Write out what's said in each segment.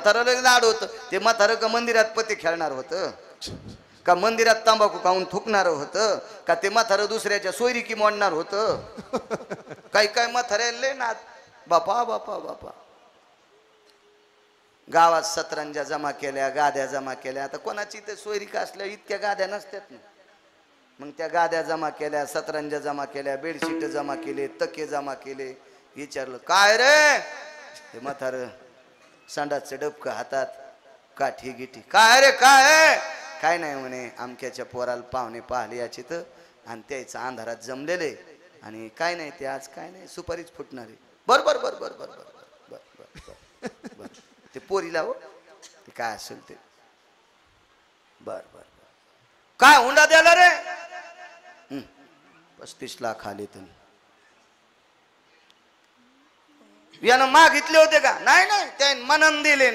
म्हाताराला लाड होतं. ते म्हातारं का मंदिरात पते खेळणार होतं का मंदिरात तंबाखू खाऊन थुकणार होतं का ते म्हातारं दुसऱ्याच्या सोयरीकी मोडणार होतं. काही काय म्हाताऱ्याला लय नाद. बापा बापा बापा गावात सतरंजा जमा केल्या, गाद्या जमा केल्या. आता कोणाची ते सोयरीका असल्या इतक्या गाद्या नसतात ना. मग त्या गाद्या जमा केल्या, सतरंजा जमा केल्या, बेडशीट जमा केले, तके जमा केले. विचारलं काय रे? ते म्हातारं संडासचं डबकं हातात, काठी गिठी. काय रे काय? काय नाही म्हणे, अमक्याच्या पोराला पाहुणे पाहिले याची तर आणि त्याचं अंधारात जमलेले आणि काय नाही ते आज काय नाही सुपारीच फुटणारे. बर बर बर बर बर बर बर बर बर बर ते पोरीला हो ते काय असेल ते. बर बर काय हुंडा द्याला रे? 35 लाख आले तुम्ही. यानं मागितले होते का? नाही नाही त्याने मनन दिले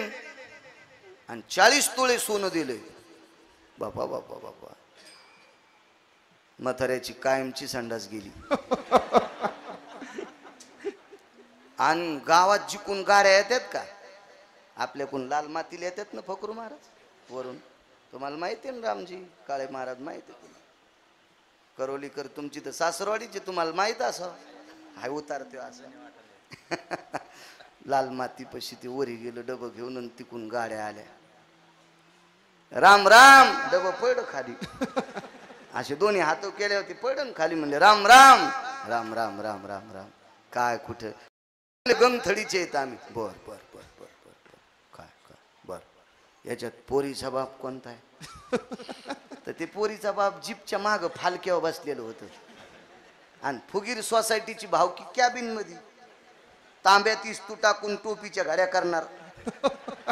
आणि 40 तोळे सोनं दिले. बापा बापा बापा म्हाताऱ्याची कायमची संडास गेली. आणि गावात जिकून गाड्या येतात का? आपल्याकडून लाल मातीला येतात ना फकरू महाराज वरून. तुम्हाला माहिती आहे ना रामजी काळे महाराज माहिती आहे. करोलीकर तुमची तर सासरवाडीची तुम्हाला माहित असं हाय उतारते असं. लाल माती पशी ते वरी गेलं डबं घेऊन आणि तिकून गाड्या आल्या. राम राम डबं पड खाली. असे दोन्ही हात केले होते पडन खाली. म्हणले राम राम राम राम राम राम राम. काय कुठं गंगथडीचे येत आम्ही. बर बर बर बर बर बर काय काय बर. याच्यात पोरीचा बाप कोणता आहे? तर ते पोरीचा बाप जीपच्या माग फालक्यावर बसलेलं होतं आणि फुगीर सोसायटीची भावकी कॅबिन मध्ये तांब्यात इस्तू टाकून टोपीच्या घड्या करणार.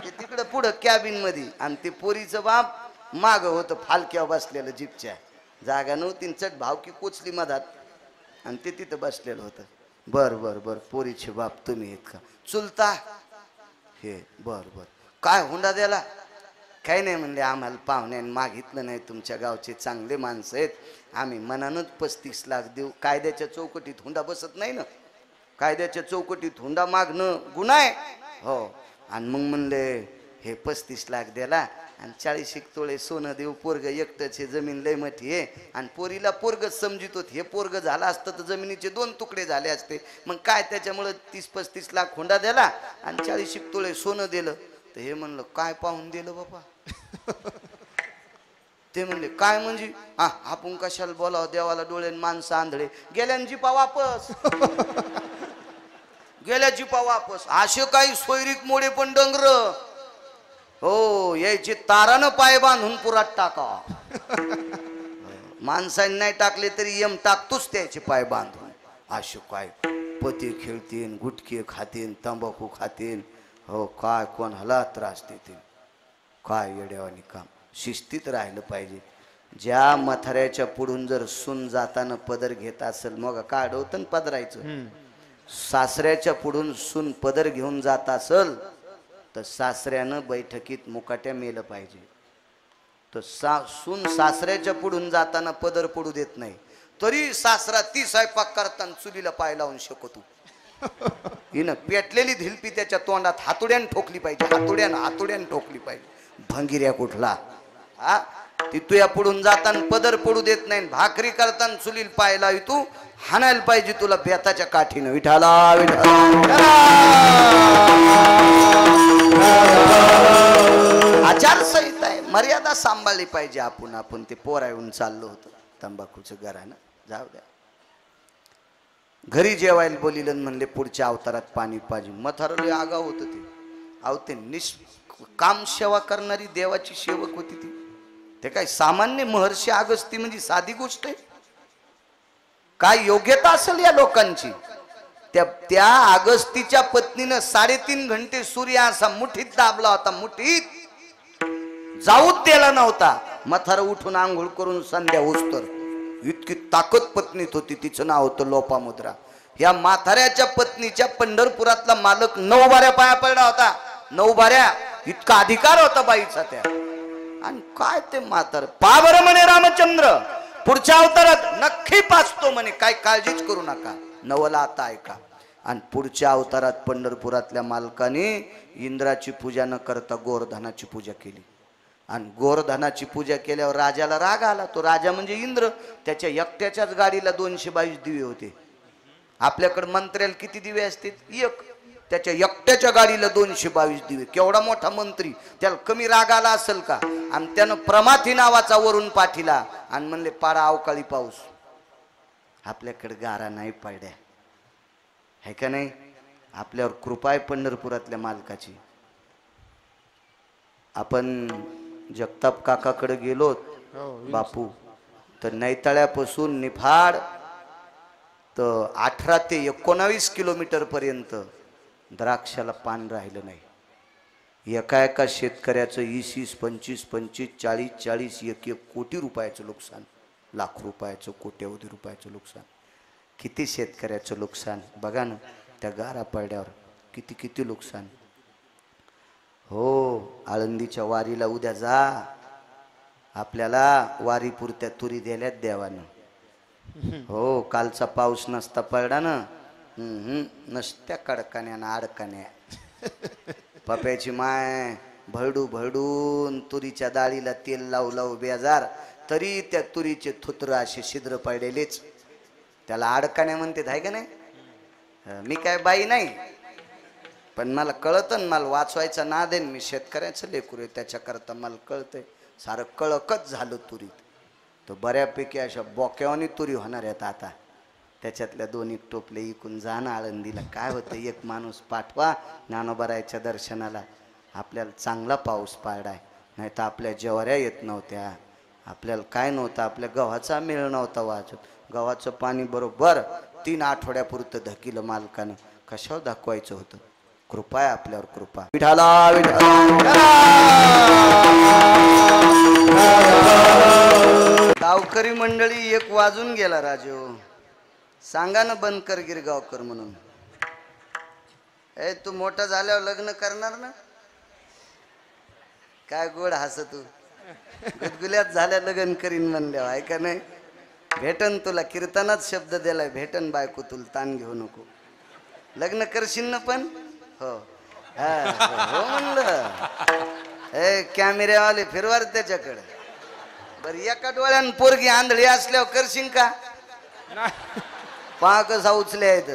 ते तिकडं पुढं कॅबिन मध्ये आणि ते पोरीचं बाप माग होतं फालक्यावर बसलेलं जीपच्या. जागा नव्हती चट भावकी कोचली मधात आणि ते तिथं बसलेलं होतं. बर बर बर पोरीचे बाप तुम्ही आहेत का? चुलता हे बर बर काय हुंडा द्याला? काही नाही म्हणले आम्हाला पाहुण्याने मागितलं नाही. तुमच्या गावचे चांगले माणसं आहेत आम्ही मनानच 35 लाख देऊ. कायद्याच्या चौकटीत हुंडा बसत नाही ना. कायद्याच्या चौकटीत हुंडा मागणं गुन्हा आहे हो. आणि मग म्हणले हे 35 लाख द्याला आणि 40 तोळे सोनं देऊ. पोरग एकटंच हे जमीन लय मोठी आहे आणि पोरीला पोरगच समजित होत. हे पोरग झालं असतं तर जमिनीचे 2 तुकडे झाले असते. मग काय त्याच्यामुळं 30-35 लाख हुंडा द्याला आणि 40 तोळे सोनं दिलं. तर हे म्हणलं काय पाहून दिलं बाबा? ते म्हणले काय म्हणजे आपण कशाला बोलावं देवाला डोळे माणसं आंधळे. गेल्या जीपा वापस गेल्या जीपा वापस. असे काही सोयरीक मोडे पण डंगर हो यायचे तारानं पाय बांधून पुरात टाका. माणसाने नाही टाकले तरी यम टाकतोच त्याचे पाय बांधून. असे काय पते खेळतीन, गुटखे खातीन, तंबाखू खातीन हो. काय कोणाला त्रास देतील काय येड्यावानी काम. शिस्तीत राहिलं पाहिजे. ज्या मथाऱ्याच्या पुढून जर सून जाताना पदर घेत असेल मग काय अडवतं पदरायचं. सासऱ्याच्या पुढून सून पदर घेऊन जात असेल तर सासऱ्यानं बैठकीत मुकाट्या मेलं पाहिजे. तर सून सासऱ्याच्या पुढून जाताना पदर पडू देत नाही तरी सासरा ती स्वयंपाक करताना चुलीला पाय लावून शकतो. हिनं पेटलेली धिलपी त्याच्या तोंडात हातोड्यानं ठोकली पाहिजे. हातोड्यानं ठोकली पाहिजे. भंगिऱ्या कुठला हा ती तुया पुढून जाताना पदर पडू देत नाही. भाकरी करताना चुलीला पाय लावी तू हाणायला पाहिजे तुला बेताच्या काठीनं. विठाला आचारसंहिता आहे. मर्यादा सांभाळली पाहिजे. आपण ते पोरा येऊन चाललो होतं तंबाखूचं घरानं. जाऊ द्या घरी जेवायला बोलिलं म्हणले पुढच्या अवतारात पाणी पाहिजे. मथारले आगाव होतं ते. अहो ते काम सेवा करणारी देवाची सेवक होती ती. ते काय सामान्य महर्षी अगस्ती म्हणजे साधी गोष्ट आहे? काय योग्यता असेल या लोकांची? त्या अगस्तीच्या पत्नीनं 3.5 घंटे सूर्य असा मुठीत दाबला होता. मुठीत जाऊच दिला नव्हता. मथार उठून आंघोळ करून संध्या उस्तर. इतकी ताकद पत्नीत होती. तिचं नाव होतं लोपामुद्रा. या म्हाताऱ्याच्या पत्नीच्या पंढरपुरातला मालक 9 बाऱ्या पाया पडला होता. 9 बाऱ्या इतका अधिकार होता बाईचा त्या. आणि काय ते म्हातार पा बरं म्हणे रामचंद्र पुढच्या अवतारात नक्की पाचतो म्हणे. काय काळजीच करू नका. नवला आता ऐका. आणि पुढच्या अवतारात पंढरपुरातल्या मालकाने इंद्राची पूजा न करता गोवर्धनाची पूजा केली आणि गोवर्धनाची पूजा केल्यावर राजाला राग आला. तो राजा म्हणजे इंद्र. त्याच्या एकट्याच्याच गाडीला 222 दिवे होते. आपल्याकडे मंत्र्याला किती दिवे असतील? एक. त्याच्या एकट्याच्या गाडीला 222 दिवे. केवढा मोठा मंत्री, त्याला कमी राग आला असेल का? आणि त्यानं प्रमाथी नावाचा वरून पाठीला आणि म्हणले पाडा अवकाळी पाऊस. आपल्याकडे गारा नाही पडल्या है का नाही? आपल्यावर कृपा आहे पंढरपुरातल्या मालकाची. आपण जगताप काकाकडे गेलो बापू, तर नैताळ्यापासून निफाड तर 18 ते 19 किलोमीटर पर्यंत द्राक्षाला पान राहिलं नाही. एका एका शेतकऱ्याचं 20 25 25 40 40 1 कोटी रुपयाचं नुकसान, लाख रुपयाचं, कोट्यवधी रुपयाचं नुकसान. किती शेतकऱ्याचं नुकसान बघा ना. त्या गारा पडल्यावर किती किती नुकसान. हो, आळंदीच्या वारीला उद्या जा. आपल्याला वारी पुरत्या तुरी दिल्यात देवानं. हो, कालचा पाऊस नसता पडला ना, नसत्या कडकान्या अडकान्या. पप्याची माय भरडू भरडून तुरीच्या डाळीला तेल लावू लावू बेजार, तरी त्या तुरीचे थुत्र असे छिद्र पडलेलेच. त्याला अडकान्या म्हणते आहे का नाही? मी काय बाई नाही, पण मला कळतं, मला वाचवायचा ना देन. मी शेतकऱ्याचं लेकरू आहे, त्याच्याकरता मला कळतंय. सारं कळकच झालं तुरीत. तो बऱ्यापैकी अशा बोक्यावानी तुरी होणार आहेत आता. त्याच्यातल्या 2 एक टोपले इकून जाणं आळंदीला. काय होतं, एक माणूस पाठवा ज्ञानोबारायच्या दर्शनाला. आपल्याला चांगला पाऊस पाडाय, नाही तर आपल्या ज्वाऱ्या येत नव्हत्या, आपल्याला काय नव्हतं, आपल्या गव्हाचा मेळ नव्हता वाजत. गव्हाचं पाणी बरोबर 3 आठवड्यापुरतं धकिलं मालकानं. कशावर दाखवायचं होतं? कृपा आहे आपल्यावर, कृपा. विठाला गावकरी मंडळी 1 वाजून गेला. राजू सांगा ना बंद कर गिरगावकर म्हणून. तू मोठा झाल्यावर लग्न करणार ना? काय गोड हस तू. गुदगुल्यात झाल्या लग्न करीन म्हणल्यावर आहे का नाही? भेटन तुला, कीर्तनात शब्द दिलाय, भेटन बायको तुला, ताण घेऊ नको. लग्न करशील ना पण? हो हो म्हणलं. कॅमेऱ्यावाले फिरवार त्याच्याकडे. बर, एका डोळ्यानं पोरगी आंधळी असल्यावर करशील का? पहा कसा उचल्या आहेत.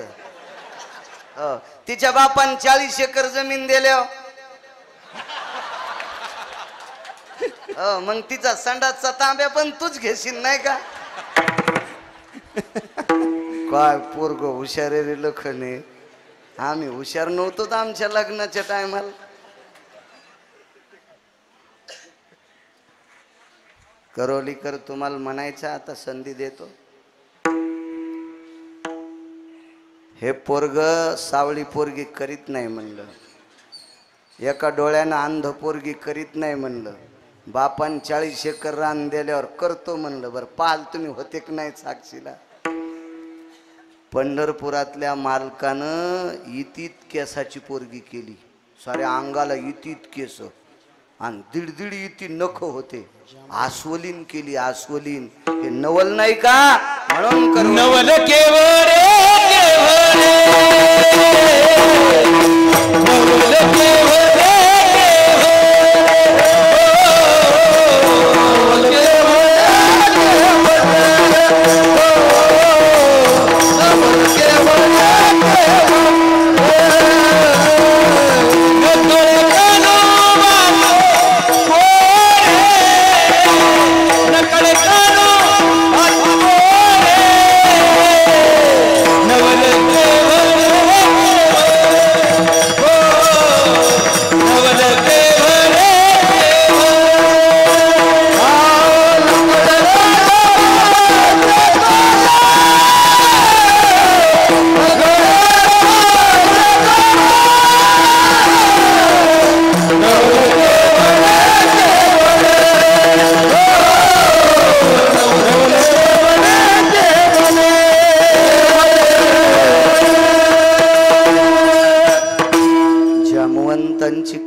हो, तिच्या बापान 40 एकर जमीन दिल्यावर हो, मग तिचा संडासचा तांब्या पण तूच घेशील नाही का? काय पोरग हुशार रे लखने. आम्ही हुशार नव्हतो तर आमच्या लग्नाच्या टायमाला. करोलीकर तुम्हाला म्हणायचं, आता संधी देतो. हे पोरग सावळी पोरगी करीत नाही म्हणलं, एका डोळ्यानं अंध पोरगी करीत नाही म्हणलं, बापान 40 एकर रान दिल्यावर करतो म्हणलं. बरं, पाल तुम्ही होते की नाही साक्षीला? पंढरपुरातल्या मालकानं इतीत केसाची पोरगी केली, साऱ्या अंगाला इतीत केस आणि 1.5 इती नख होते. आस्वलीन केली, आस्वलीन. हे नवल नाही का? म्हणून नवल केवळ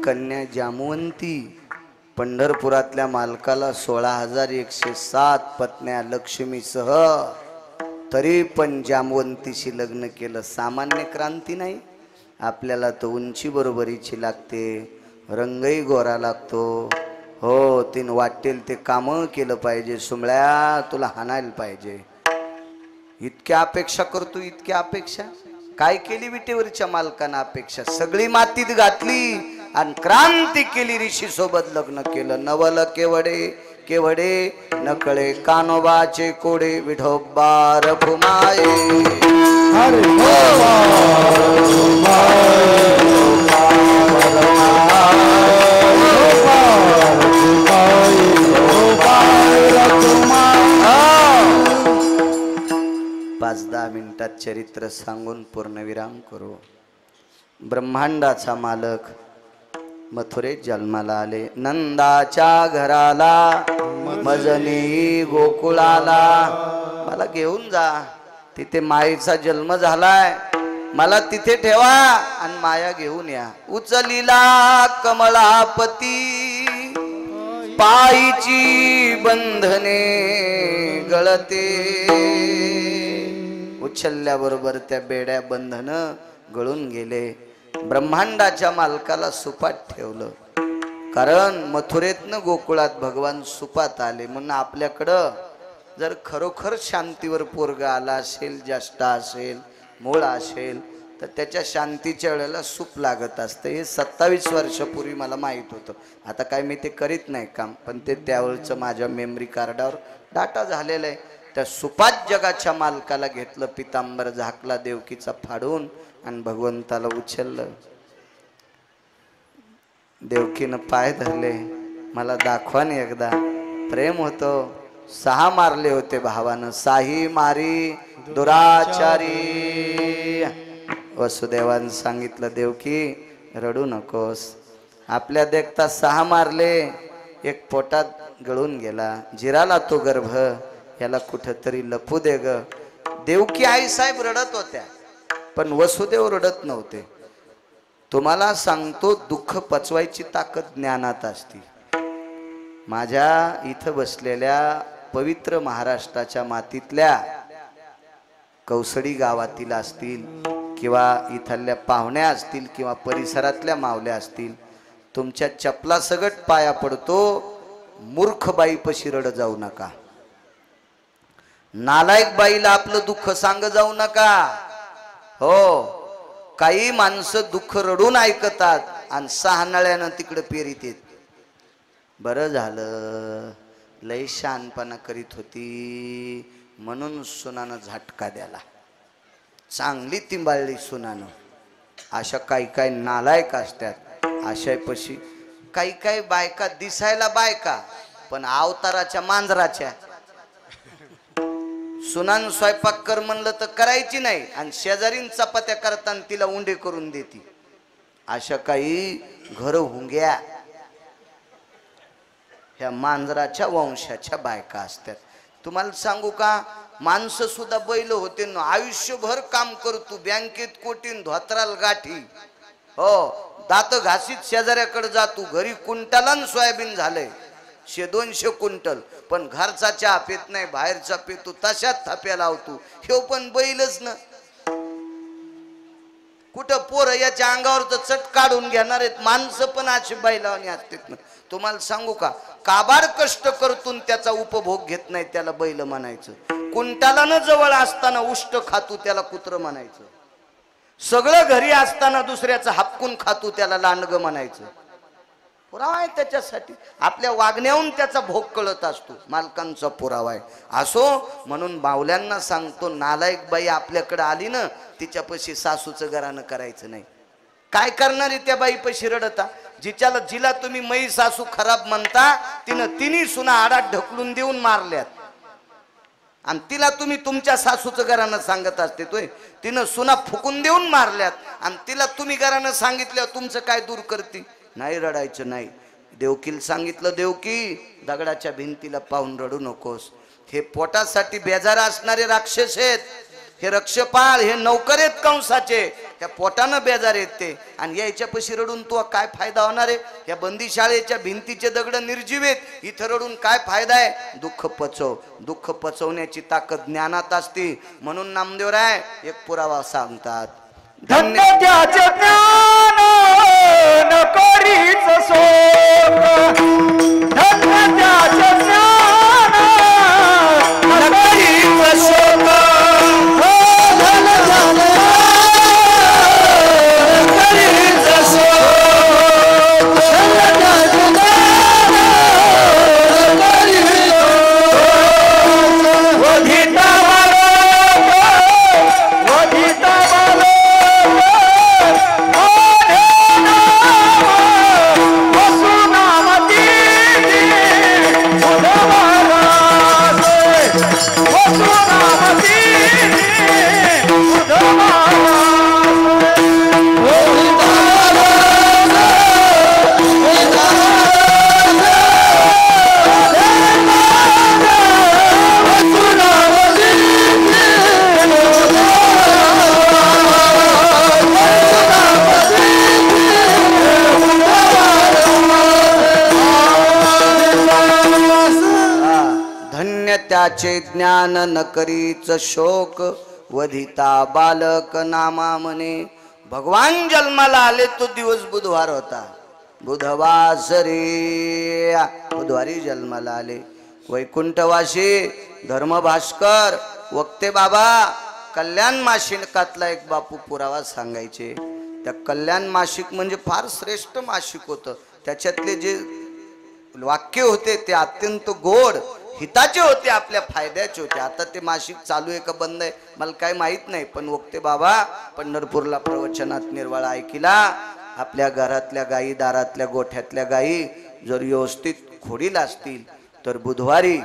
कन्या जामवंती. पंढरपुरातल्या मालकाला 16,107 पत्न्या लक्ष्मीसह तरी पण जामवंतीशी लग्न केलं. सामान्य क्रांती नाही. आपल्याला तर उंची बरोबरीची लागते, रंगही गोरा लागतो. हो, तीन वाटेल ते कामं केलं पाहिजे. सुमळ्या तुला हाणायला पाहिजे. इतक्या अपेक्षा करतो, इतक्या अपेक्षा. काय केली विटेवरच्या मालकानं अपेक्षा? सगळी मातीत घातली आणि क्रांती केली. ऋषी सोबत लग्न केलं. नवल केवडे केवडे नकळे कानोबाचे कोडे विठोबार फुमाये. पाच 10 मिनिटात चरित्र सांगून पूर्णविराम करू. ब्रह्मांडाचा मालक मथुरेत जन्माला आले. नंदाच्या घराला मजनी गोकुळाला. मला घेऊन जा, तिथे मायेचा जन्म झालाय. मला तिथे ठेवा आणि माया घेऊन या. उचलीला कमलापती पायीची बंधने गळते. उचलल्याबरोबर त्या बेड्या बंधन गळून गेले. ब्रह्मांडाच्या मालकाला सुपात ठेवलं. कारण मथुरेतनं गोकुळात भगवान सुपात आले. म्हणून आपल्याकडं जर खरोखर शांतीवर पोरग आला असेल, ज्येष्ठ असेल, मूळ असेल, तर त्याच्या शांतीच्या वेळेला सूप लागत असतं. हे 27 वर्षापूर्वी मला माहीत होतं. आता काय मी ते करीत नाही काम, पण ते त्यावेळचं माझ्या मेमरी कार्डावर डाटा झालेला आहे. त्या सुपात जगाच्या मालकाला घेतलं, पितांबर झाकला देवकीचा फाडून आणि भगवंताला उचललं. देवकीनं पाय धरले. मला दाखवा ना एकदा. प्रेम होतो. 6 मारले होते भावानं. साही मारी दुराचारी. वसुदेवानं सांगितलं, देवकी रडू नकोस. आपल्या देखता 6 मारले, एक पोटात गळून गेला. जिराला तो गर्भ, याला कुठंतरी लपू दे ग. देवकी आई साहेब रडत होत्या, पण वसुदेव रडत नव्हते. तुम्हाला सांगतो, दुःख पचवायची ताकद ज्ञानात असते. माझ्या इथं बसलेल्या पवित्र महाराष्ट्राच्या मातीतल्या कौसडी गावातील असतील किंवा इथल्या पाहुण्या असतील किंवा परिसरातल्या मावल्या असतील, तुमच्या चपला सगट पाया पडतो, मूर्ख बाईपाशी रड जाऊ नका. नालायक बाईला आपलं दुःख सांग जाऊ नका. हो, काही माणसं दुःख रडून ऐकतात आणि 6 नळ्यानं तिकडे पेरीत येत. बरं झालं, लय शहाणपणा करीत होती म्हणून सुनानं झटका द्याला. चांगली तिंबाळली सुनानं. अशा काही काही नालायक असतात. अशापशी काही काही बायका दिसायला बायका, पण अवताराच्या मांजराच्या. सुनान स्वयंपाक कर म्हणलं तर करायची नाही आणि शेजारीन चपात्या करताना तिला उंडे करून देती. अशा काही घर हुंग्या ह्या मांजराच्या वंशाच्या बायका असतात. तुम्हाला सांगू का, माणसं सुद्धा बैल होते ना. आयुष्यभर काम करतो, बँकेत कोटीन धोत्राल गाठी. हो, दात घासीत शेजाऱ्याकडे जातो. घरी क्विंटलान सोयाबीन झालंय, 100-200 क्विंटल, पण घरचा चहा पेत नाही, बाहेरचा पेतो. तशात थाप्या लावतो. हे पण बैलच ना. कुठं पोरं याच्या अंगावर तर चट काढून घेणार आहेत. माणसं पण अशी बैलावानी असतात ना. तुम्हाला सांगू का, काबार कष्ट करतून त्याचा उपभोग घेत नाही त्याला बैल म्हणायचं. कुंटालानं जवळ असताना उष्ट खातू त्याला कुत्र म्हणायचं. सगळं घरी असताना दुसऱ्याचं हापकून खातू त्याला लांडग म्हणायचं. पुरावा आहे त्याच्यासाठी. आपल्या वागण्याहून त्याचा भोग कळत असतो. मालकांचा पुरावा आहे. असो, म्हणून बावल्यांना सांगतो, नालायक बाई आपल्याकडे आली ना, तिच्यापाशी सासूचं घरानं करायचं नाही. काय करणार आहे त्या बाईपाशी रडता? जिला तुम्ही मै सासू खराब म्हणता, तिनं तिन्ही सुना आडात ढकलून देऊन मारल्यात. आणि तिला तुम्ही तुमच्या सासूचं घरानं सांगत असते. तोय तिनं सुना फुकून देऊन मारल्यात आणि तिला तुम्ही घरानं सांगितल्यावर तुमचं काय दूर करते? नाही, रडायचं नाही. देवकीला सांगितलं, देवकी दगडाच्या भिंतीला पाहून रडू नकोस. हे पोटासाठी बेजार असणारे राक्षस आहेत. हे रक्षपाल, हे नौकर आहेत कंसाचे. त्या पोटानं बेजार येते आणि यायच्या पशी रडून तो काय फायदा होणार आहे? या बंदी शाळेच्या भिंतीचे दगड निर्जीव आहेत, इथं रडून काय फायदा आहे? दुःख पचव. दुःख पचवण्याची ताकद ज्ञानात असते. म्हणून नामदेवराय एक पुरावा सांगतात, धन्य त्याचे ज्ञान न करीच शोक, धन्य त्याचे ज्ञान न करीच शोक, त्याचे ज्ञान न करीच शोक, वधिता बालक नामा म्हणे. भगवान जन्माला आले तो दिवस बुधवार होता. बुधवास रे, बुधवारी जन्माला आले. वैकुंठवासी धर्मभास्कर वक्ते बाबा कल्याण मासिकातला एक बापू पुरावा सांगायचे. त्या कल्याण मासिक म्हणजे फार श्रेष्ठ मासिक होतं. त्याच्यातले जे वाक्य होते ते अत्यंत गोड हिताचे होते, आपल्या फायद्याचे होते. आता ते मासिक चालू आहे का बंद आहे मला काय माहित नाही, पण वक्ते बाबा पंढरपूरला प्रवचनात निर्वाळा ऐकिला. आपल्या घरातल्या गायी, दारातल्या गोठ्यातल्या गायी जर व्यवस्थित खोडीला असतील तर बुधवारी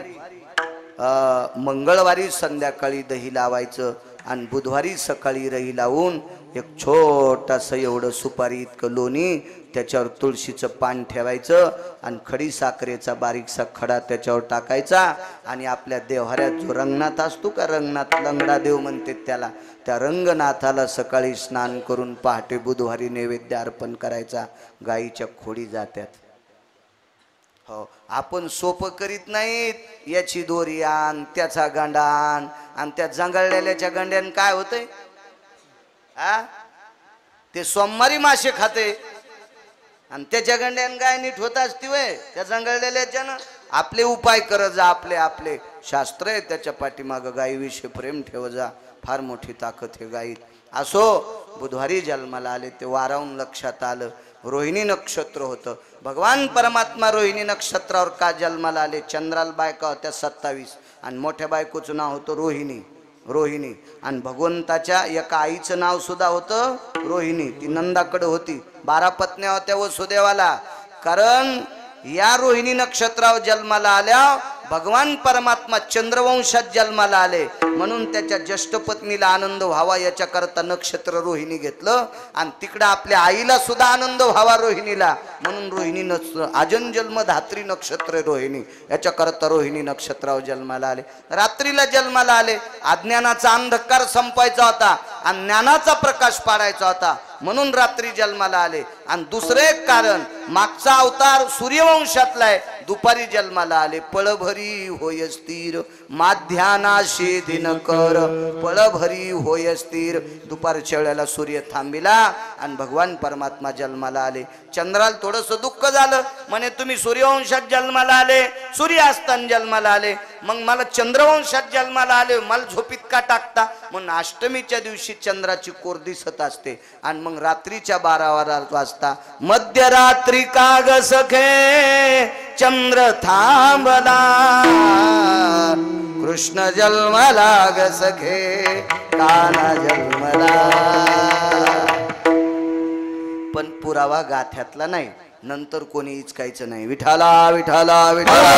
मंगळवारी संध्याकाळी दही लावायचं आणि बुधवारी सकाळी रही लावून एक छोटासा एवढं सुपारी इतकं लोणी, त्याच्यावर तुळशीचं पान ठेवायचं आणि खडी साखरेचा बारीकसा खडा त्याच्यावर टाकायचा आणि आपल्या देव्हाऱ्यात जो रंगनाथ असतो का, रंगनाथ लंगडा देव म्हणते त्याला, त्या रंगनाथाला सकाळी स्नान करून पहाटे बुधवारी नैवेद्य अर्पण करायचा. गाईच्या खोडी जात्यात. हो, आपण सोपं करीत नाहीत. याची दोरी आण, त्याचा गांडा आण आणि त्या जंगळलेल्याच्या गंड्यान काय होतंय? ते सोमवारी मासे खाते आणि त्याच्या गंड्यान गाय नीट होत असती वय त्या जंगळलेल्याच्यानं. आपले उपाय कर जा, आपले आपले शास्त्र आहे त्याच्या पाठीमाग. गायीविषयी प्रेम ठेव जा, फार मोठी ताकद हे गायीत. असो, बुधवारी जन्माला आले ते वारावून लक्षात आलं रोहिणी नक्षत्र होतं. भगवान परमात्मा रोहिणी नक्षत्रावर का जन्माला आले? चंद्राला बायका होत्या 27 आणि मोठ्या बायकोचं नाव होतं रोहिणी. रोहिणी आणि भगवंताच्या एका आईचं नाव सुद्धा होतं रोहिणी. ती नंदाकडे होती. 12 पत्न्या होत्या वसुदेवाला. कारण या रोहिणी नक्षत्रावर जन्माला आल्या भगवान परमात्मा चंद्रवंशात जन्माला आले म्हणून त्याच्या ज्येष्ठ पत्नीला आनंद व्हावा याच्याकरता नक्षत्र रोहिणी घेतलं आणि तिकडे आपल्या आईला सुद्धा आनंद व्हावा रोहिणीला म्हणून रोहिणी नक्षत्र आजन जन्म धात्री नक्षत्र रोहिणी याच्याकरता रोहिणी नक्षत्रावर जन्माला आले. रात्रीला जन्माला आले. अज्ञानाचा अंधकार संपायचा होता आणि ज्ञानाचा प्रकाश पाडायचा होता म्हणून रात्री जन्माला आले. आणि दुसरे एक कारण, मागचा अवतार सूर्यवंशातला आहे. दुपारी जन्माला आले. पळभरी होय स्थिर माध्यानाशी दिन कर, पळभरी होय स्थिर. दुपारच्या वेळेला सूर्य थांबिला आणि भगवान परमात्मा जन्माला आले. चंद्राला थोडंसं दुःख झालं, म्हणे तुम्ही सूर्यवंशात जन्माला आले, सूर्यास्तान जन्माला आले, मग मला चंद्रवंशात जन्माला आले, मला झोपीत का टाकता? म्हणून अष्टमीच्या दिवशी चंद्राची कोर दिसत असते आणि मग रात्रीच्या 12 वाजता मध्यरात्री काग सखे चंद्र थांबला, कृष्ण जन्मला ग सखे काना जन्मला. पण पुरावा गाथ्यातला नाही. नंतर कोणी इचकायचं नाही. विठाला विठाला विठाला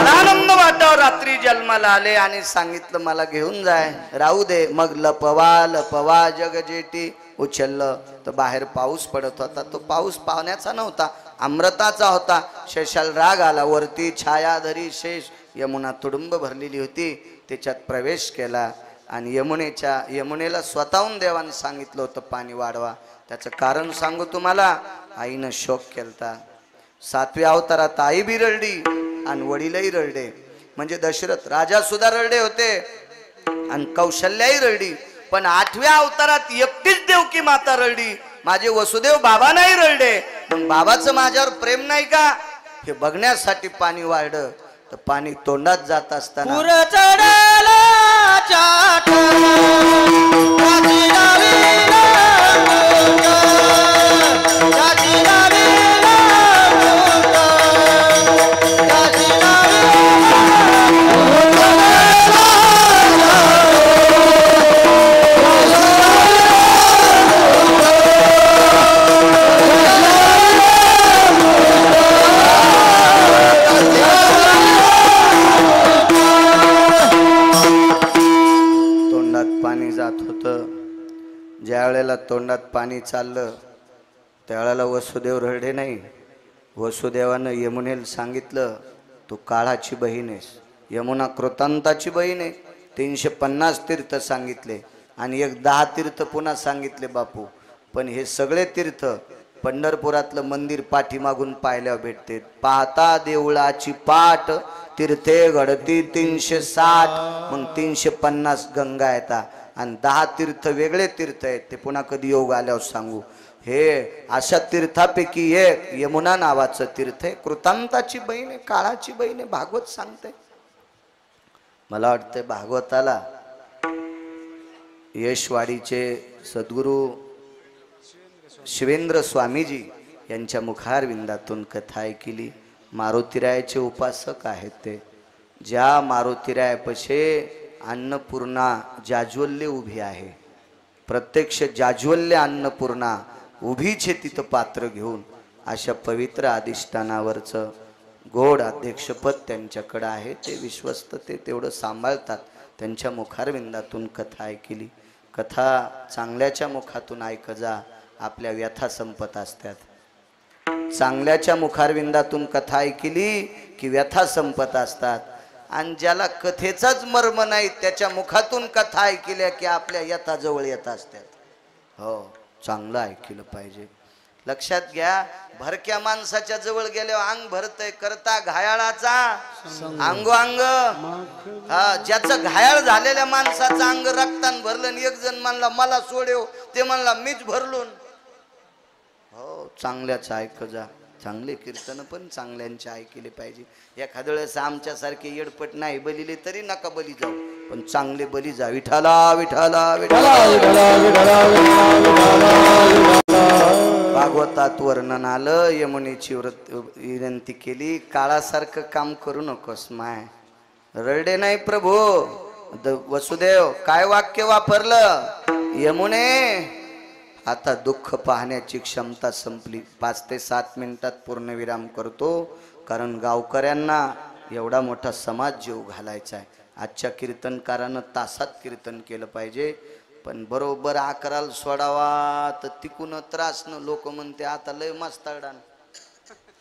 आनंद वाटाव. रात्री जन्माला आले आणि सांगितलं मला घेऊन जाय, राहू दे. मग लपवा लपवा जग जेटी उचललं तर बाहेर पाऊस पडत होता. तो पाऊस पावण्याचा नव्हता, अमृताचा होता. शेषाल राग आला वरती, छायाधरी शेष, यमुना तुडुंब भरलेली होती, त्याच्यात प्रवेश केला आणि यमुनेला स्वतःहून देवाने सांगितलं होतं पाणी वाढवा. त्याचं कारण सांगू तुम्हाला. आईनं शोक केलता. 7व्या अवतारात आई बी रडली आणि वडीलही रडले. म्हणजे दशरथ राजा सुद्धा रडले होते आणि कौशल्याही रडली. पण 8व्या अवतारात एकटीच देवकी माता रडली. माझे वसुदेव बाबा नाही रडले. मग बाबाचं माझ्यावर प्रेम नाही का हे बघण्यासाठी पाणी वाढलं. तर पाणी तोंडात जात असताना ज्या वेळेला तोंडात पाणी चाललं त्यावेळेला वसुदेव रडले नाही. वसुदेवानं यमुनेला सांगितलं तू काळाची बहीण आहेस. यमुना कृतांताची बहीण आहे. 350 तीर्थ सांगितले आणि 10 तीर्थ पुन्हा सांगितले बापू. पण हे सगळे तीर्थ पंढरपुरातलं मंदिर पाठीमागून पाहिल्यावर भेटते. पाहता देवळाची पाठ तीर्थे घडती 360. मग 350 गंगा येतात आणि 10 तीर्थ वेगळे तीर्थ आहेत. ते पुन्हा कधी योग आल्यावर सांगू. हे अशा तीर्थापैकी एक यमुना नावाचं तीर्थ आहे. कृतांताची बहीण आहे, काळाची बहीण आहे. भागवत सांगते. मला वाटतं भागवताला यशवाडीचे सद्गुरू शिवेंद्र स्वामीजी यांच्या मुखारविंदातून कथा ऐकली. मारुतीरायाचे उपासक आहेत ते. ज्या मारुतीरायापाशी अन्नपूर्णा जाज्वल्य उभी आहे, प्रत्यक्ष जाज्वल्य अन्नपूर्णा उभीच आहे तिथं पात्र घेऊन. अशा पवित्र अधिष्ठानावरचं गोड अध्यक्षपद त्यांच्याकडं आहे. ते विश्वस्त ते तेवढं सांभाळतात. त्यांच्या मुखारविंदातून कथा ऐकली. कथा चांगल्याच्या मुखातून ऐक जा, आपल्या व्यथा संपत असतात. चांगल्याच्या मुखारविंदातून कथा ऐकली की व्यथा संपत असतात. आणि ज्याला कथेचाच मर्म नाही त्याच्या मुखातून कथा ऐकल्या की आपल्या यथा जवळ येत असतात. हो, चांगलं ऐकलं पाहिजे. लक्षात घ्या, भरक्या माणसाच्या जवळ गेल्यावर अंग भरतय. करता घायाळाचा अंगोअंग. ज्याचं घायाळ झालेल्या माणसाचं अंग रक्तान भरलं. एक जण म्हणला मला सोडेव, ते म्हणला मीच भरलून. हो, चांगल्याच ऐक जा. चांगले कीर्तन पण चांगल्यांचे ऐकले पाहिजे. एखाद्या वेळेस आमच्यासारखे येडपट नाही बलिले तरी नका बली जाऊ, पण चांगले बली जा. विठाला विठाला विठाला. भागवतात वर्णन आलं. यमुनेची विनंती केली, काळासारखं काम करू नकोस माय. रडे नाही प्रभू. वसुदेव काय वाक्य वापरलं? यमुने आता दुःख पाहण्याची क्षमता संपली. 5 ते 7 मिनिटात पूर्णविराम करतो, कारण गावकऱ्यांना एवढा मोठा समाज जीव घालायचा आहे. आजच्या कीर्तनकारानं तासात कीर्तन केलं पाहिजे, पण बरोबर 11ला सोडावा तर तिकून त्रासनं लोक म्हणते आता लय मस्ताडान.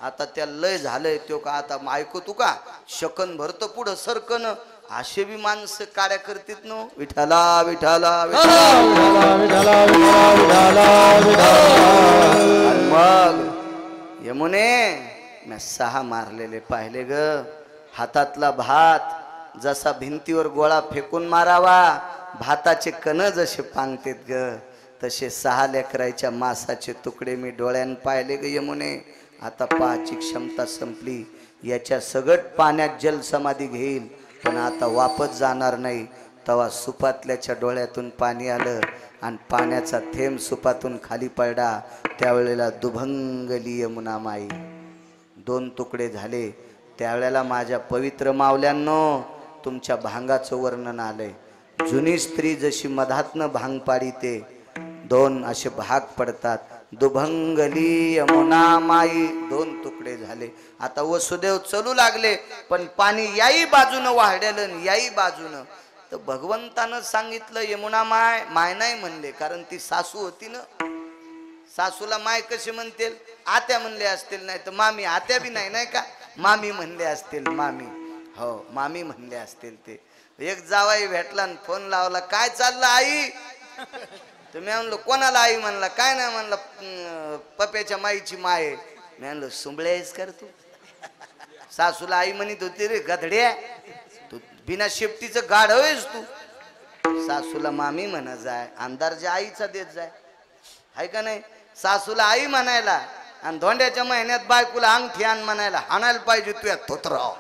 आता त्या लय झालंय तो का आता ऐकू तू का शकन भरतं पुढं सरकन. असे बी माणसं काड्या करतात नो. विठाला विठाला मग यमुने मी 6 मारलेले पाहिले ग. हातातला भात जसा भिंतीवर गोळा फेकून मारावा, भाताचे कण जसे पांगतेत ग, तसे 6 लेकराच्या मांसाचे तुकडे मी डोळ्यान पाहिले ग यमुने. आता पाहायची क्षमता संपली. याच्या सगट पाण्यात जलसमाधी घेईल, पण आता वापस जाणार नाही. तवा सुपातल्याच्या डोळ्यातून पाणी आलं आणि पाण्याचा थेंब सुपातून खाली पडला. त्यावेळेला दुभंगली यमुना माई. 2 तुकडे झाले. त्यावेळेला माझ्या पवित्र मावल्यांनो तुमच्या भांगाचं वर्णन आलंय. जुनी स्त्री जशी मधातनं भांग पाडीते, 2 असे भाग पडतात. दुभंगली यमुना माई. 2 तुकडे झाले. आता वसुदेव चलू लागले, पण पाणी याही बाजूनं वाढलेलं याही बाजूनं. तर भगवंतानं सांगितलं यमुना माय. माय नाही म्हणले, कारण ती सासू होती ना. सासूला माय कशी म्हणतील? आत्या म्हणले असतील, नाही तर मामी. आत्या बी नाही, नाही का, मामी म्हणले असतील. मामी, हो मामी म्हणले असतील. ते एक जावाई भेटला आणि फोन लावला, काय चाललं आई? तुम्ही म्हणलो कोणाला आई म्हणला? काय नाही म्हणलं, पप्याच्या माईची माय. मी म्हणलो सुंबळे आहेस कर तू? सासूला आई म्हणत होती, रे गधड्या तू बिना शेपटीचं गाढव आहेस तू. सासूला मामी म्हणत जाय, अंदारच्या आईचा देत जाय, आहे का नाही? सासूला आई म्हणायला आणि धोंड्याच्या महिन्यात बायकोला अंगठी आण म्हणायला हाणायला पाहिजे तू या थोतराव.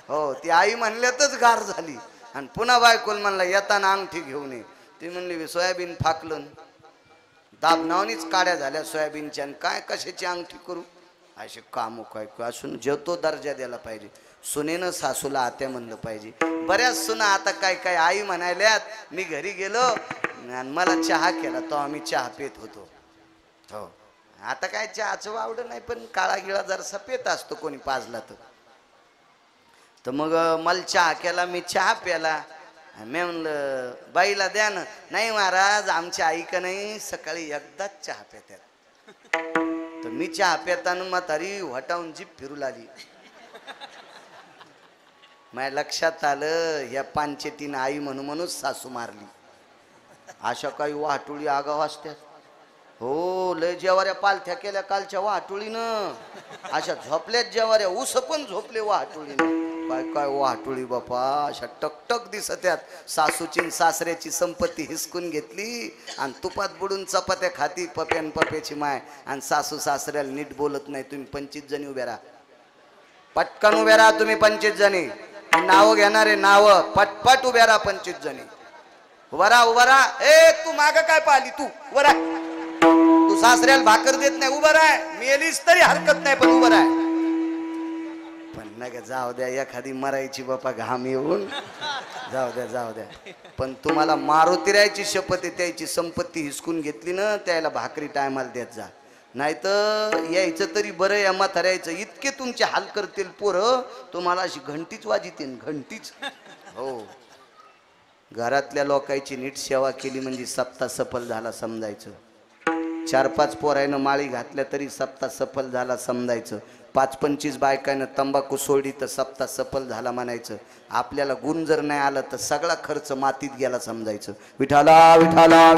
हो, ती आई म्हणल्यातच गार झाली. आणि पुन्हा बायकोला म्हणला येताना अंगठी घेऊन ये. ती म्हणली सोयाबीन फाकलं, दाबनावनीच काड्या झाल्या सोयाबीनच्या, आणि काय कशाची अंगठी करू? असे काम काय असून जेवतो दर्जा द्यायला पाहिजे. सुनेनं सासूला आत्या म्हणलं पाहिजे. बऱ्याच सुना आता काय काय आई म्हणायल्यात. मी घरी गेलो आणि मला चहा केला, तो आम्ही चहा पित होतो. हो, आता काय चहाचं वावड नाही, पण काळा गिळा जरासा पेत असतो कोणी पाजला तर मग मला चहा केला, मी चहा प्याला. मी म्हणलं बाईला द्या ना. नाही महाराज, आमच्या आई का नाही सकाळी एकदाच चहा पितात. तर मी चहा पिताना म्हातारी वटावून जीभ फिरू लागली. माझ्या लक्षात आलं, या पानचेटीनं आई म्हणूनच सासू मारली. अशा काही वाटोळी आगाव असतात. हो, लय जेवाऱ्या पालथ्या केल्या कालच्या वाटोळीनं. अशा झोपल्यात जेवाऱ्या, ऊस पण झोपले वाटोळीनं. काय काय वाटोळी बापा, अशा टकटक दिसत्यात. सासूची सासऱ्याची संपत्ती हिसकून घेतली आणि तुपात बुडून चपात्या खाती पप्यान पप्याची माय. आणि सासू सासऱ्याला नीट बोलत नाही. तुम्ही 25 जणी उभ्या राहा, पटकन उभ्या राहा तुम्ही 25 जणी. नावं घेणारे नाव पटपट उभ्या राहा 25 जणी. उभा राहा, उभा राहा. ए तू माग काय पाहिली? तू उभा राहा. तू सासऱ्याला भाकर देत नाही, उभा राहा. मेलीस तरी हरकत नाही, पण उभा राहा. पण नाही, जाऊ द्या, एखादी मरायची बापा घाम येऊन, जाऊ द्या जाऊ द्या. पण तुम्हाला मारुतीरायची शपथ आहे, त्याची संपत्ती हिसकून घेतली ना, त्याला भाकरी टायमाला देत जा. नाही तर यायचं तरी बरं, या म्हाताऱ्याचं इतके तुमचे हाल करतील पोरं, तुम्हाला अशी घंटीच वाजितील, घंटीच. हो, घरातल्या लोकांची नीट सेवा केली म्हणजे सप्ताह सफल झाला समजायचं. 4-5 पोरायनं माळी घातल्या तरी सप्ताह सफल झाला समजायचं. 5-25 बायकानं तंबाखू सोडली तर सप्ताह सफल झाला म्हणायचं. आपल्याला गुण जर नाही आलं तर सगळा खर्च मातीत गेला समजायचं. विठाला विठाला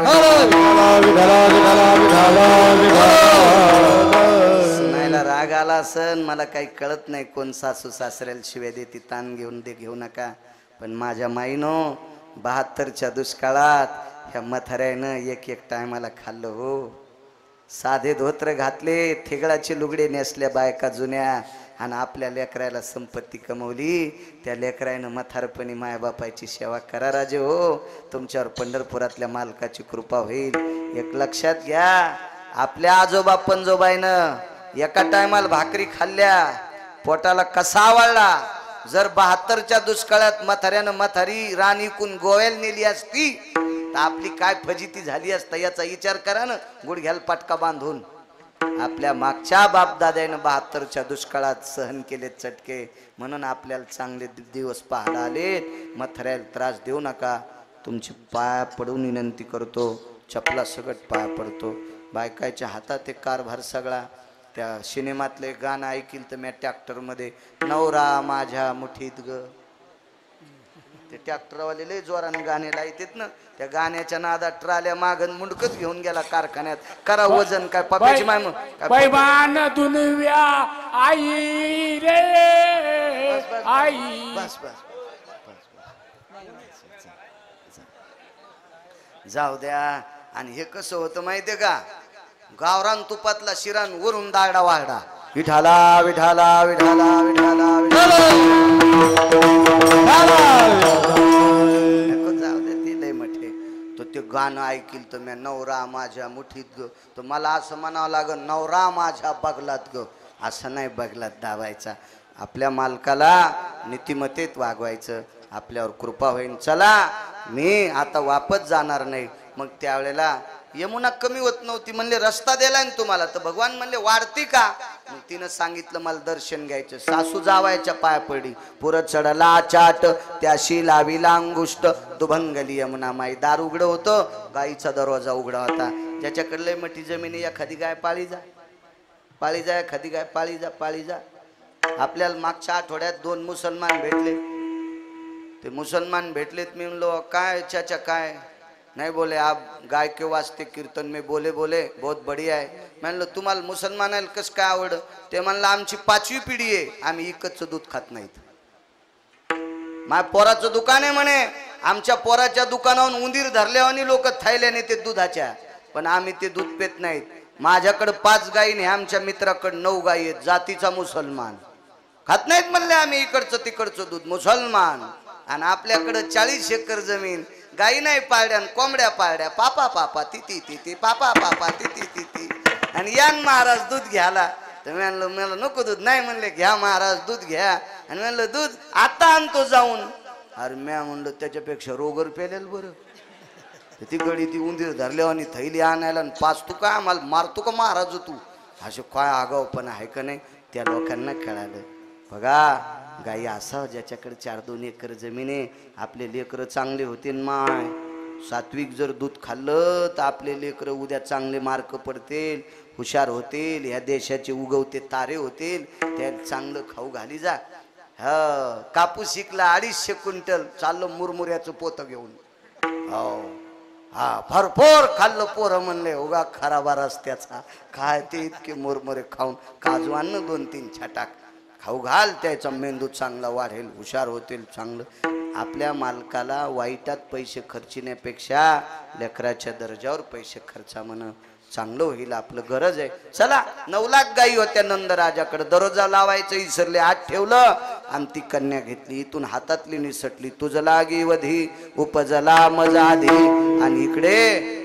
सुनायला राग आला असन, मला काही कळत नाही कोण सासू सासऱ्याला शिव्या देते, ताण घेऊ नका. पण माझ्या माईनो 72च्या दुष्काळात ह्या म्हाताऱ्यानं एक टायमाला खाल्लं. हो, साधे धोत्र घातले, ठेगळाचे लुगडे नेसल्या बायका जुन्या, आणि आपल्या लेकरायला संपत्ती कमवली. त्या लेकरायनं म्हातारपणी मायबापाची सेवा करा राजे. हो, तुमच्यावर पंढरपुरातल्या मालकाची कृपा होईल. एक लक्षात घ्या, आपल्या आजोबा पंजोबाईनं एका टायमाला भाकरी खाल्ल्या, पोटाला कसा आवडला. जर 72च्या दुष्काळात म्हाताऱ्यानं म्हातारी राणीकून गोव्याला नेली असती तर आपली काय फजिती झाली असता याचा विचार करा ना. गुडघ्याला पटका बांधून आपल्या मागच्या बापदाद्यानं 72च्या दुष्काळात सहन केलेत चटके, म्हणून आपल्याला चांगले दिवस पाहायला आलेत. म्हाताऱ्याला त्रास देऊ नका. तुमची पाया पडून विनंती करतो, चपला सगट पाया पडतो. बायकाच्या हातात एक कारभार सगळा. त्या सिनेमातले गाणं ऐकील तर मी ट्रॅक्टरमध्ये, नवरा माझ्या मुठीत ग, ते ट्रॅक्टरवाले लय जोरानं गाणे लायतेत ना, त्या गाण्याच्या नादात ट्राल्या मागन मुंडकच घेऊन गेला कारखान्यात. करा वजन काय पप्याची माय पैमान दुनिया आई रे आई. बस बस जाऊ द्या. आणि हे कसं होतं माहितीये का, गावरान तुपातला शिरान वरून दाडा वाढा. विठाला विठाला विठाला विठाला जाऊ दे, ते लय मोठे. तो ते गाणं ऐकील तर मी नवरा माझ्या मुठीत ग, तर मला असं म्हणावं लागल नवरा माझ्या बगलात ग. असं नाही बगलात दाबायचा. आपल्या मालकाला नीतिमतेत वागवायचं, आपल्यावर कृपा होईल. चला मी आता वापस जाणार नाही. मग त्यावेळेला यमुना कमी होत नव्हती, म्हणले रस्ता दिलाय ना तुम्हाला, तर भगवान म्हणले वाढती का. मग तिनं सांगितलं मला दर्शन घ्यायचं. सासू जावायच्या पाया पडली, पुरत चढला चाट त्याशी लाविला अंगुष्ट, दुभंगली यमुना माई. दार उघडं होतं, गाईचा दरवाजा उघडा होता. ज्याच्याकडे लय मोठी जमीन आहे, एखादी गाय पाळी जा, एखादी गाय पाळी जा. आपल्याला मागच्या आठवड्यात 2 मुसलमान भेटले. ते मुसलमान भेटलेत. मी म्हणलो काय चाचा काय? नहीं बोले आप गाय के वास्ते कीर्तन में बोले बहुत बढ़िया है. म्हणलं तुम्हाला मुसलमानाला कसं काय आवड? ते म्हणलं आमची 5वी पिढी आहे, आम्ही इकतचं दूध खात नाहीत. माझ्या पोराचं दुकान आहे म्हणे, आमच्या पोराच्या दुकानावरून उंदीर धरल्यावानी लोक थायल्याने ते दुधाच्या, पण आम्ही ते दूध पेत नाहीत. माझ्याकडे 5 गायी नाही, आमच्या मित्राकडे 9 गायी आहेत. जातीचा मुसलमान, खात नाहीत म्हणले आम्ही इकडचं तिकडचं दूध. मुसलमान. आणि आपल्याकडे 40 एकर जमीन, गायी नाही पाळड्या, कोंबड्या पाळड्या, पापा ती पापा ती. आणि यान महाराज दूध घ्यायला. तर म्हणलं मला नको दूध. नाही म्हणले घ्या महाराज दूध घ्या. आणि म्हणलं दूध आता आणतो जाऊन. अरे म्या म्हणलं त्याच्यापेक्षा रोगर पेलेल बरं. ती गडी ती उंदीर धरल्यावानी थैली आणायला, आणि 5 तू काय आम्हाला मारतो का महाराज तू? असे काय आगाव पण आहे का नाही त्या लोकांना खेळायला. बघा गाई असा ज्याच्याकडे 4-2 एकर जमीन आहे, आपले लेकरं चांगले होते माय. सात्विक जर दूध खाल्लं तर आपले लेकरं उद्या चांगले मार्क पडतील, हुशार होतील, ह्या देशाचे उगवते तारे होतील. त्या चांगलं खाऊ घाली जा. कापूस शिकला 250 क्विंटल, चाललो मुरमुऱ्याचं पोतं घेऊन. हो हा भरपूर खाल्लं. पोरं म्हणले उगा खराबा रस्त्याचा काय ते इतके मुरमुरे खाऊन. काजू आणणं 2-3 छटाक खाऊ घाल, त्याचा मेंदू चांगला वाढेल, हुशार होतील चांगलं. आपल्या मालकाला वाईटात पैसे खर्चण्यापेक्षा लेकराच्या दर्जावर पैसे खर्चा म्हण, चांगलं होईल. आपलं गरज आहे. चला 9 लाख गायी होत्या नंदराजाकडे, दरोजा लावायचं विसरले, आत ठेवलं आणि ती कन्या घेतली. इथून हातातली निसटली. तुझ लागी वधी उपजला मजाधी. आणि इकडे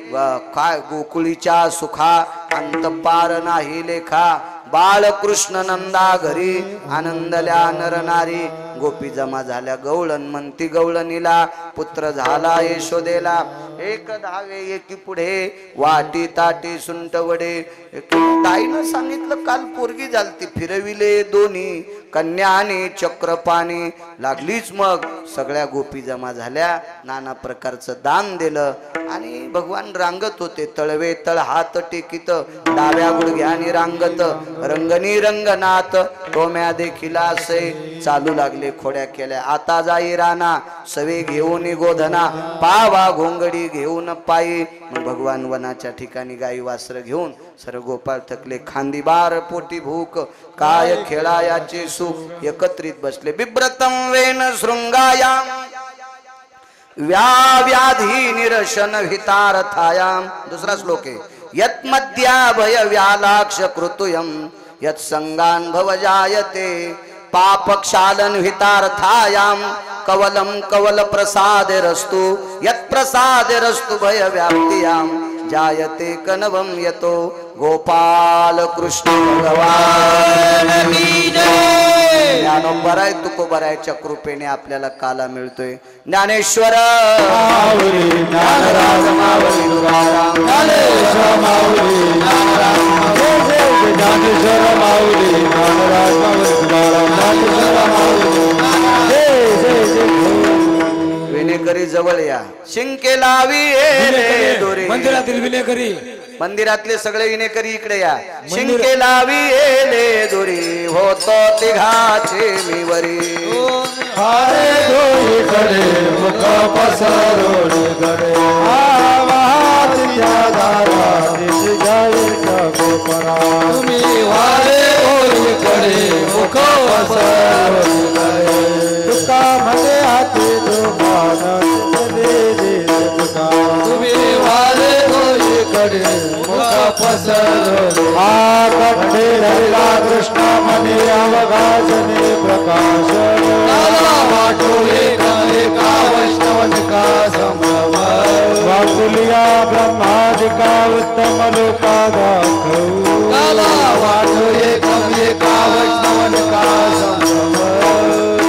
काय गोकुळीच्या सुखा अंत पार नाही लेखा. बाळकृष्ण नंदा घरी आनंदल्या नरनारी. गोपी जमा झाल्या गवळण म्हणती गवळणीला, पुत्र झाला यशोदेला. 1 धावे एकी पुढे वाटी ताटी सुंटवडे. ताईनं सांगितलं काल पोरगी झालती, फिरविले दोन्ही कन्या आणि चक्रपाणी. लागलीच मग सगळ्या गोपी जमा झाल्या, नाना प्रकारचं दान दिलं. आणि भगवान रांगत होते, तळवे तळ हात टेकित, डाव्या गुडघ्यानी रांगत, रंगनी रंगनाथ टोम्या देखील असे. चालू लागले खोड्या केल्या, आता जाई राणा सवे घेऊन गोधना, पावा घोंगडी घेऊन पायी. मग भगवान वनाच्या ठिकाणी गाई वासर घेऊन सर गोपाळ थकले, खांदी बार पोटी भूक, काय खेळायाचे सुख. एकत्रित बसले. बिभ्रतम वेन शृंगायाम व्याधी निरशन हितार्थायाम. दुसरा श्लोक आहे. यत् मध्याभय व्यालाक्ष कृतुयम यत् संगान भव जायते, पाप क्षालन हितार्थायाम कवलम कवल प्रसाद रस्तु, यत् प्रसाद रस्तु भय व्याप्तियाम जायते कनवम यतो गोपाल कृष्ण भगवान की जय. ज्ञानोबराय तुकोबरायच्या कृपेने आपल्याला काला मिळतोय. ज्ञानेश्वर माऊली, ज्ञानराज माऊली, तुकाराम ज्ञानेश्वर माऊली, ज्ञानराज माऊली, ज्ञानेश्वर माऊली, ज्ञानराज माऊली, तुकाराम ज्ञानेश्वर माऊली. विनेकरी जवळ या. शिंके लावी दोरे. मंदिरातील विनेकरी, मंदिरातले सगळे विनेकरी इकडे या. शिंके लावी एले दोरी होतो तिघाचे मी वरी. हारे दोरी कडे मुख पसरोडी कडे, आवाज त्या दारा दिस जाई का गोपरा. तुम्ही वारे दोरी कडे मुख पसरोडी कडे, तुका म्हणे हाती दुमान दे दे तुका. तुम्ही वारे दोरी कडे मुख पसरोडी. हा कंठे धरला कृष्ण म्हणे अवघाजने प्रकाश. वाटो एका एका वैष्णवनिका संभव, वाकुलिया ब्रह्मादिका उत्तम लोका दाखवू. वाटो एका एका वैष्णवनिका संभव,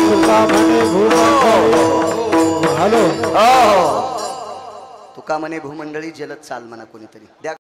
तुका म्हणे भूमंडळी. हॅलो तुका म्हणे भूमंडळी जलद चाल म्हणा कोणीतरी द्या.